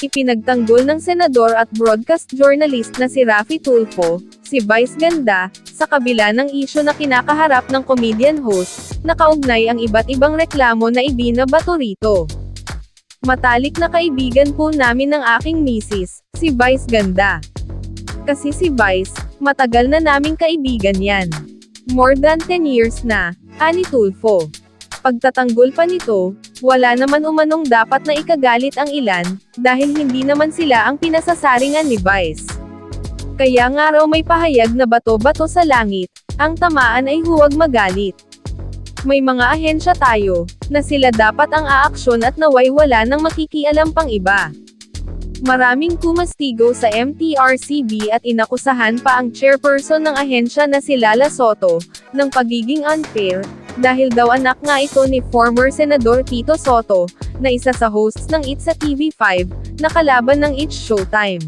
Ipinagtanggol ng senador at broadcast journalist na si Raffy Tulfo, si Vice Ganda, sa kabila ng isyu na kinakaharap ng comedian host, na kaugnay ang iba't ibang reklamo na ibinabato rito. Matalik na kaibigan po namin ng aking misis, si Vice Ganda. Kasi si Vice, matagal na naming kaibigan yan. More than 10 years na, ani Tulfo. Pagtatanggol pa nito, wala naman umanong dapat na ikagalit ang ilan, dahil hindi naman sila ang pinasasaringan ni Vice. Kaya nga raw may pahayag na bato-bato sa langit, ang tamaan ay huwag magalit. May mga ahensya tayo, na sila dapat ang aaksyon at naway wala nang makikialam pang iba. Maraming kumastigo sa MTRCB at inakusahan pa ang chairperson ng ahensya na si Lala Soto, ng pagiging unfair, dahil daw anak nga ito ni former Senador Tito Soto, na isa sa hosts ng It's sa TV5, na kalaban ng It's Showtime.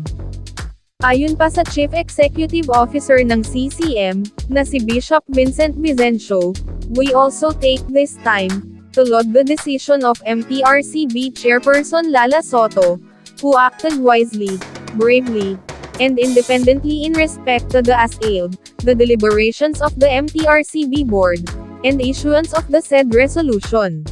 Ayon pa sa Chief Executive Officer ng CCM, na si Bishop Vincent Vicencio, we also take this time, to laud the decision of MTRCB Chairperson Lala Soto, who acted wisely, bravely, and independently in respect to the ASEAD, the deliberations of the MTRCB Board, and issuance of the said resolution.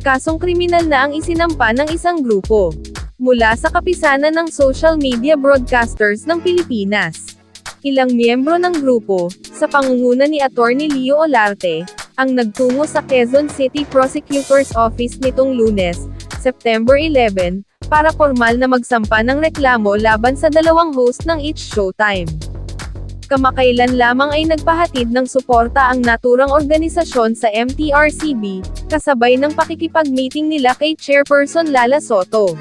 Kasong kriminal na ang isinampa ng isang grupo, mula sa kapisanan ng social media broadcasters ng Pilipinas. Ilang miyembro ng grupo, sa pangunguna ni Attorney Leo Olarte, ang nagtungo sa Quezon City Prosecutor's Office nitong Lunes, September 11, para formal na magsampa ng reklamo laban sa dalawang host ng It's Showtime. Kamakailan lamang ay nagpahatid ng suporta ang naturang organisasyon sa MTRCB, kasabay ng pakikipag-meeting nila kay Chairperson Lala Soto.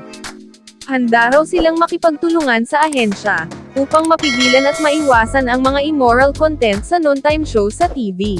Handa raw silang makipagtulungan sa ahensya, upang mapigilan at maiwasan ang mga immoral content sa noontime show sa TV.